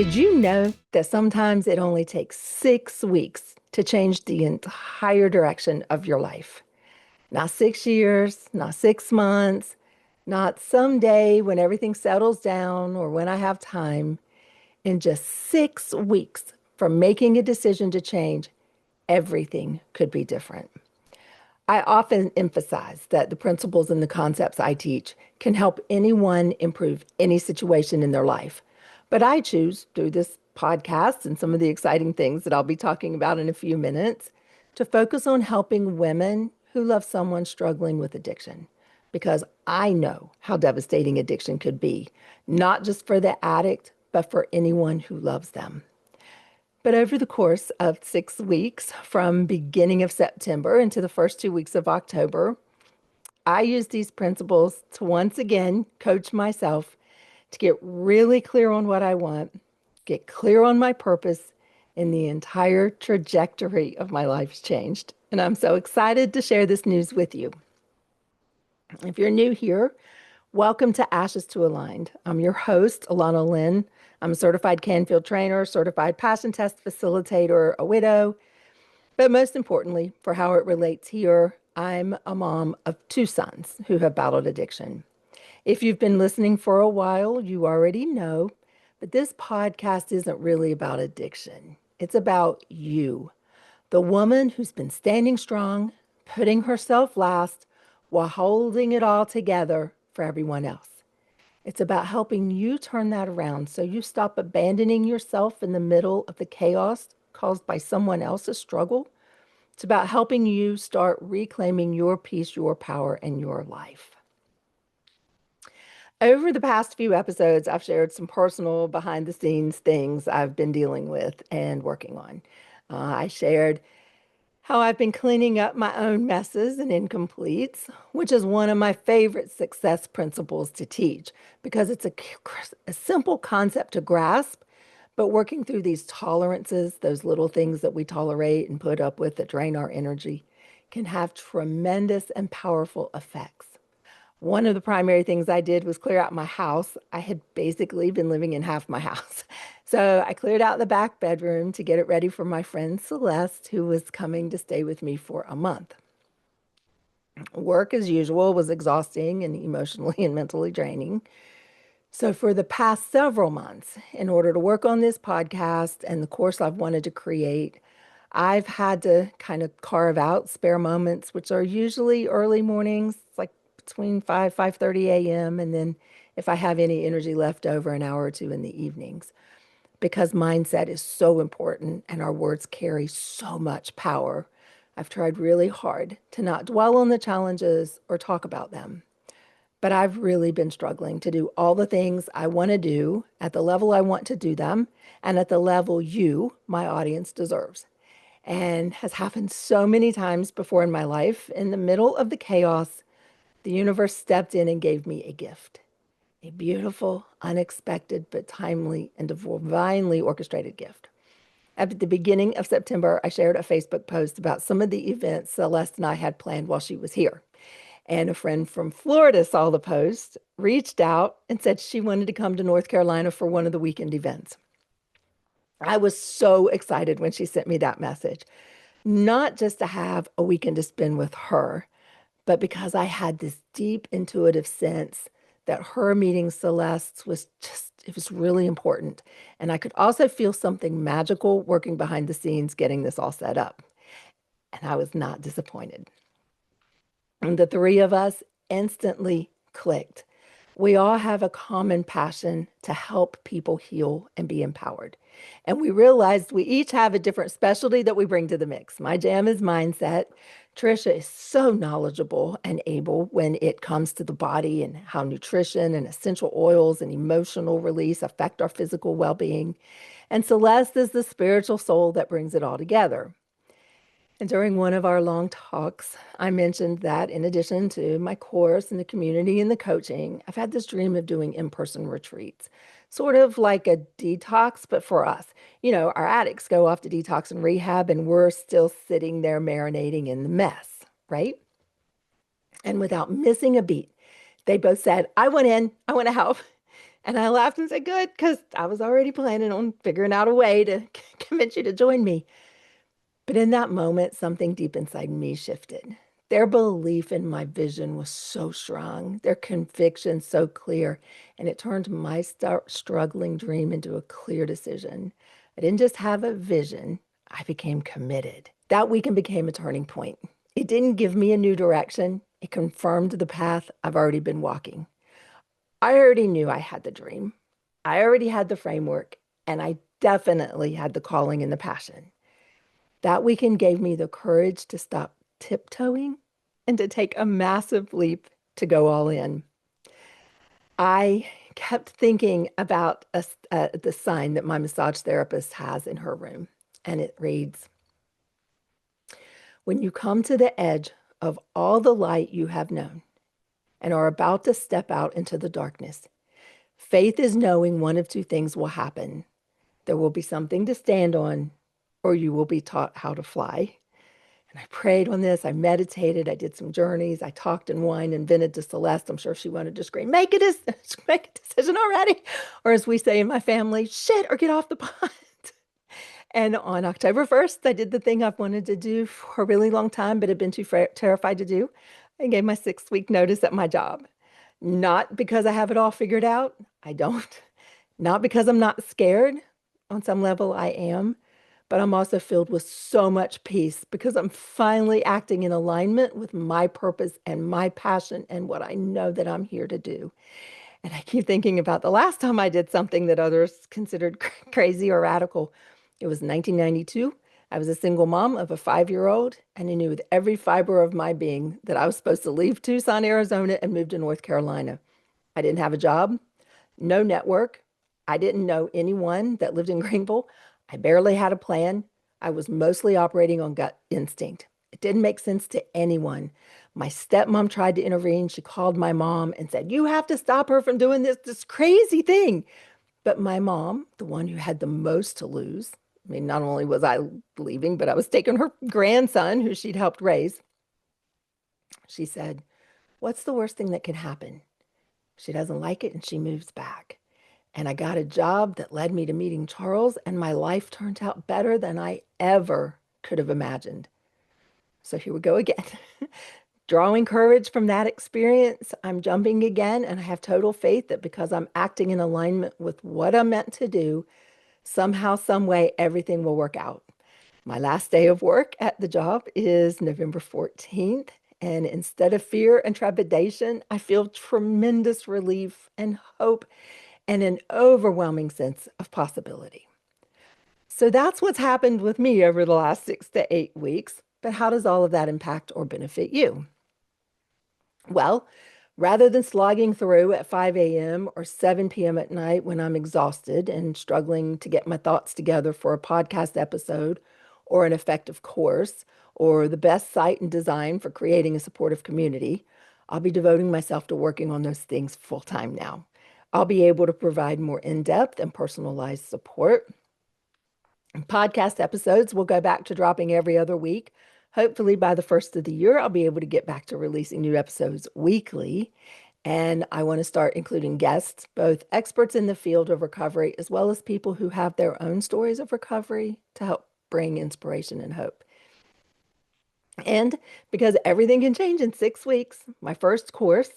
Did you know that sometimes it only takes 6 weeks to change the entire direction of your life? Not 6 years, not 6 months, not someday when everything settles down or when I have time. In just 6 weeks from making a decision to change, everything could be different. I often emphasize that the principles and the concepts I teach can help anyone improve any situation in their life. But I choose, through this podcast and some of the exciting things that I'll be talking about in a few minutes, to focus on helping women who love someone struggling with addiction. Because I know how devastating addiction could be, not just for the addict, but for anyone who loves them. But over the course of 6 weeks, from beginning of September into the first 2 weeks of October, I use these principles to once again coach myself to get really clear on what I want, get clear on my purpose, and the entire trajectory of my life's changed. And I'm so excited to share this news with you. If you're new here, welcome to Ashes to Aligned. I'm your host, Alana Lynn. I'm a certified Canfield trainer, certified passion test facilitator, a widow. But most importantly, for how it relates here, I'm a mom of 2 sons who have battled addiction. If you've been listening for a while, you already know, but this podcast isn't really about addiction. It's about you, the woman who's been standing strong, putting herself last, while holding it all together for everyone else. It's about helping you turn that around so you stop abandoning yourself in the middle of the chaos caused by someone else's struggle. It's about helping you start reclaiming your peace, your power, and your life. Over the past few episodes, I've shared some personal behind the scenes things I've been dealing with and working on. I shared how I've been cleaning up my own messes and incompletes, which is one of my favorite success principles to teach because it's a simple concept to grasp, but working through these tolerances, those little things that we tolerate and put up with that drain our energy, can have tremendous and powerful effects. One of the primary things I did was clear out my house. I had basically been living in half my house. So I cleared out the back bedroom to get it ready for my friend Celeste, who was coming to stay with me for a month. Work, as usual, was exhausting and emotionally and mentally draining. So for the past several months, in order to work on this podcast and the course I've wanted to create, I've had to kind of carve out spare moments, which are usually early mornings, like between 5:30 a.m. And then if I have any energy left over, an hour or two in the evenings. Because mindset is so important and our words carry so much power. I've tried really hard to not dwell on the challenges or talk about them. But I've really been struggling to do all the things I want to do at the level I want to do them and at the level you, my audience, deserves. And has happened so many times before in my life. In the middle of the chaos, the universe stepped in and gave me a gift. A beautiful, unexpected, but timely and divinely orchestrated gift. At the beginning of September, I shared a Facebook post about some of the events Celeste and I had planned while she was here. And a friend from Florida saw the post, reached out, and said she wanted to come to North Carolina for one of the weekend events. I was so excited when she sent me that message, not just to have a weekend to spend with her, but because I had this deep intuitive sense that her meeting Celeste was it was really important. And I could also feel something magical working behind the scenes, getting this all set up. And I was not disappointed. And the three of us instantly clicked. We all have a common passion to help people heal and be empowered. And we realized we each have a different specialty that we bring to the mix. My jam is mindset. Trisha is so knowledgeable and able when it comes to the body and how nutrition and essential oils and emotional release affect our physical well-being. And Celeste is the spiritual soul that brings it all together. And during one of our long talks, I mentioned that in addition to my course and the community and the coaching, I've had this dream of doing in-person retreats, sort of like a detox, but for us. You know, our addicts go off to detox and rehab, and we're still sitting there marinating in the mess, right? And without missing a beat, they both said, I want in, I want to help. And I laughed and said, good, because I was already planning on figuring out a way to convince you to join me. But in that moment, something deep inside me shifted. Their belief in my vision was so strong, their conviction so clear, and it turned my struggling dream into a clear decision. I didn't just have a vision, I became committed. That weekend became a turning point. It didn't give me a new direction, it confirmed the path I've already been walking. I already knew I had the dream, I already had the framework, and I definitely had the calling and the passion. That weekend gave me the courage to stop tiptoeing and to take a massive leap to go all in. I kept thinking about the sign that my massage therapist has in her room, and it reads, when you come to the edge of all the light you have known and are about to step out into the darkness, faith is knowing one of two things will happen. There will be something to stand on, or you will be taught how to fly. And I prayed on this. I meditated. I did some journeys. I talked and whined and vented to Celeste. I'm sure she wanted to scream, make a decision already. Or as we say in my family, shit, or get off the pot. And on October 1st, I did the thing I've wanted to do for a really long time, but had been too terrified to do. I gave my 6-week notice at my job. Not because I have it all figured out. I don't. Not because I'm not scared. On some level, I am. But I'm also filled with so much peace because I'm finally acting in alignment with my purpose and my passion and what I know that I'm here to do. And I keep thinking about the last time I did something that others considered crazy or radical. It was 1992. I was a single mom of a 5-year-old, and I knew with every fiber of my being that I was supposed to leave Tucson, Arizona, and move to North Carolina. I didn't have a job, no network. I didn't know anyone that lived in Greenville. I barely had a plan. I was mostly operating on gut instinct. It didn't make sense to anyone. My stepmom tried to intervene. She called my mom and said, you have to stop her from doing this crazy thing. But my mom, the one who had the most to lose, I mean, not only was I leaving, but I was taking her grandson who she'd helped raise. She said, what's the worst thing that can happen? She doesn't like it and she moves back. And I got a job that led me to meeting Charles, and my life turned out better than I ever could have imagined. So here we go again. Drawing courage from that experience, I'm jumping again, and I have total faith that because I'm acting in alignment with what I'm meant to do, somehow, some way, everything will work out. My last day of work at the job is November 14th. And instead of fear and trepidation, I feel tremendous relief and hope and an overwhelming sense of possibility. So that's what's happened with me over the last 6 to 8 weeks. But how does all of that impact or benefit you? Well, rather than slogging through at 5 a.m. or 7 p.m. at night when I'm exhausted and struggling to get my thoughts together for a podcast episode or an effective course or the best site and design for creating a supportive community, I'll be devoting myself to working on those things full time now. I'll be able to provide more in-depth and personalized support. Podcast episodes will go back to dropping every other week. Hopefully, by the first of the year, I'll be able to get back to releasing new episodes weekly. And I want to start including guests, both experts in the field of recovery, as well as people who have their own stories of recovery to help bring inspiration and hope. And because everything can change in 6 weeks, my first course,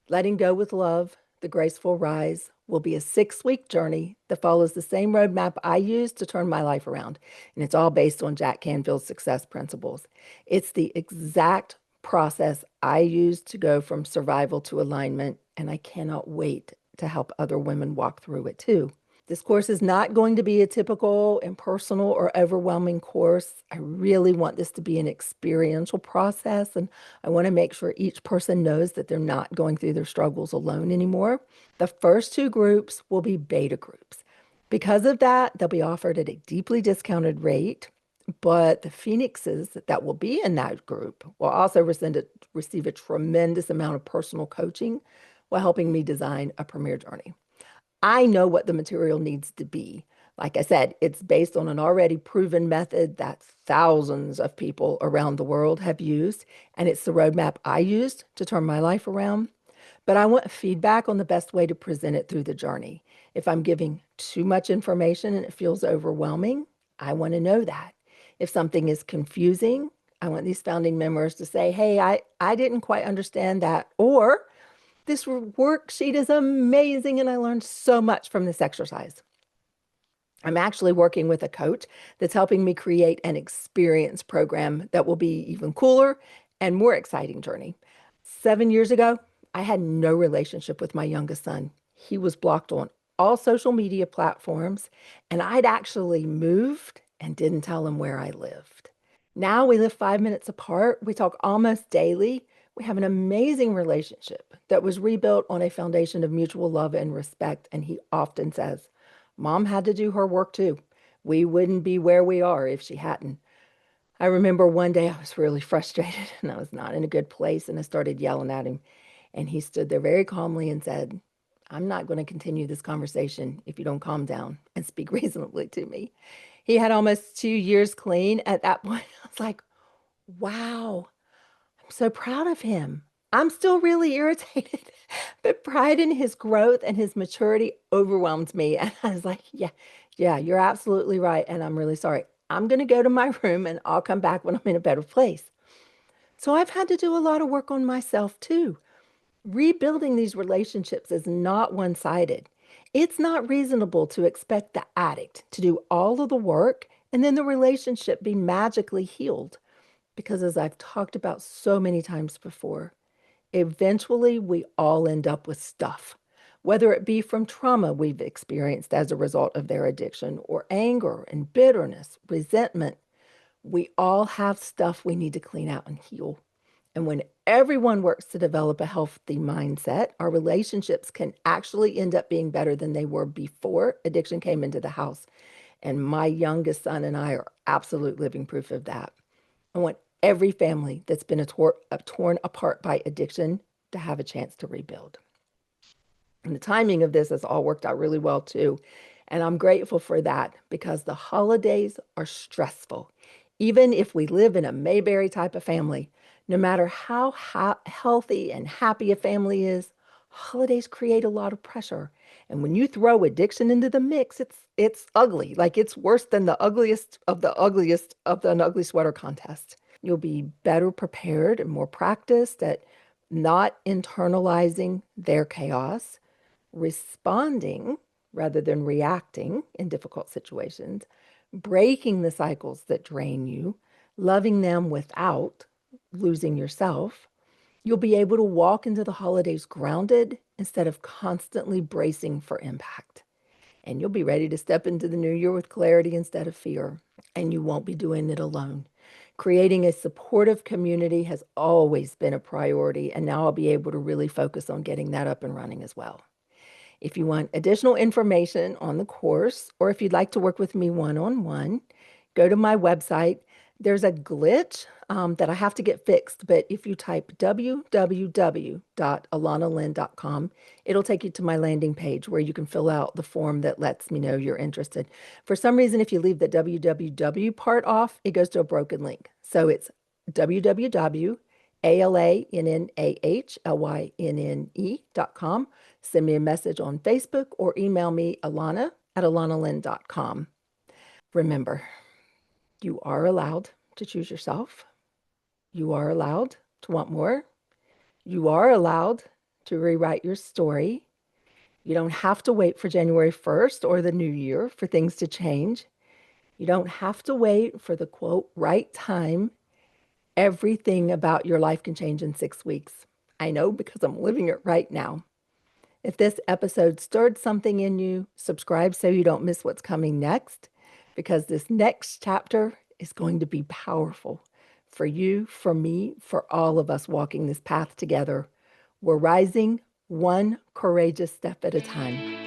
Letting Go with Love, The Graceful Rise, will be a 6-week journey that follows the same roadmap I used to turn my life around. And it's all based on Jack Canfield's success principles. It's the exact process I used to go from survival to alignment, and I cannot wait to help other women walk through it too. This course is not going to be a typical impersonal or overwhelming course. I really want this to be an experiential process, and I want to make sure each person knows that they're not going through their struggles alone anymore. The first 2 groups will be beta groups. Because of that, they'll be offered at a deeply discounted rate, but the Phoenixes that will be in that group will also receive a tremendous amount of personal coaching while helping me design a premier journey. I know what the material needs to be. Like I said, it's based on an already proven method that thousands of people around the world have used, and it's the roadmap I used to turn my life around. but I want feedback on the best way to present it through the journey. If I'm giving too much information and it feels overwhelming, I want to know that. If something is confusing, I want these founding members to say, hey, I didn't quite understand that. Or this worksheet is amazing and I learned so much from this exercise. I'm actually working with a coach that's helping me create an experience program that will be even cooler and more exciting journey. 7 years ago, I had no relationship with my youngest son. He was blocked on all social media platforms, and I'd actually moved and didn't tell him where I lived. Now we live 5 minutes apart. We talk almost daily. We have an amazing relationship that was rebuilt on a foundation of mutual love and respect. And he often says, Mom had to do her work too. We wouldn't be where we are if she hadn't. I remember one day I was really frustrated and I was not in a good place and I started yelling at him. And he stood there very calmly and said, I'm not going to continue this conversation if you don't calm down and speak reasonably to me. He had almost 2 years clean at that point. I was like, wow, I'm so proud of him. I'm still really irritated, but pride in his growth and his maturity overwhelmed me. And I was like, yeah, you're absolutely right. And I'm really sorry. I'm going to go to my room and I'll come back when I'm in a better place. So I've had to do a lot of work on myself too. Rebuilding these relationships is not one-sided. It's not reasonable to expect the addict to do all of the work and then the relationship be magically healed. Because as I've talked about so many times before, eventually we all end up with stuff, whether it be from trauma we've experienced as a result of their addiction or anger and bitterness, resentment. We all have stuff we need to clean out and heal. And when everyone works to develop a healthy mindset, our relationships can actually end up being better than they were before addiction came into the house. And my youngest son and I are absolute living proof of that. I want every family that's been torn apart by addiction to have a chance to rebuild. And the timing of this has all worked out really well too. And I'm grateful for that because the holidays are stressful. Even if we live in a Mayberry type of family, no matter how healthy and happy a family is, holidays create a lot of pressure. And when you throw addiction into the mix, it's ugly. Like it's worse than the ugliest of the ugliest of an ugly sweater contest. You'll be better prepared and more practiced at not internalizing their chaos, responding rather than reacting in difficult situations, breaking the cycles that drain you, loving them without losing yourself. You'll be able to walk into the holidays grounded instead of constantly bracing for impact. And you'll be ready to step into the new year with clarity instead of fear. And you won't be doing it alone. Creating a supportive community has always been a priority, and now I'll be able to really focus on getting that up and running as well. If you want additional information on the course, or if you'd like to work with me one-on-one, go to my website. There's a glitch that I have to get fixed, but if you type www.alanalyn.com, it'll take you to my landing page where you can fill out the form that lets me know you're interested. For some reason, if you leave the www part off, it goes to a broken link. So it's www.alanahlynnE.com. Send me a message on Facebook or email me alana@alanalyn.com. Remember, you are allowed to choose yourself. You are allowed to want more. You are allowed to rewrite your story. You don't have to wait for January 1st or the new year for things to change. You don't have to wait for the quote, right time. Everything about your life can change in 6 weeks. I know because I'm living it right now. If this episode stirred something in you, subscribe so you don't miss what's coming next, because this next chapter is going to be powerful for you, for me, for all of us walking this path together. We're rising one courageous step at a time.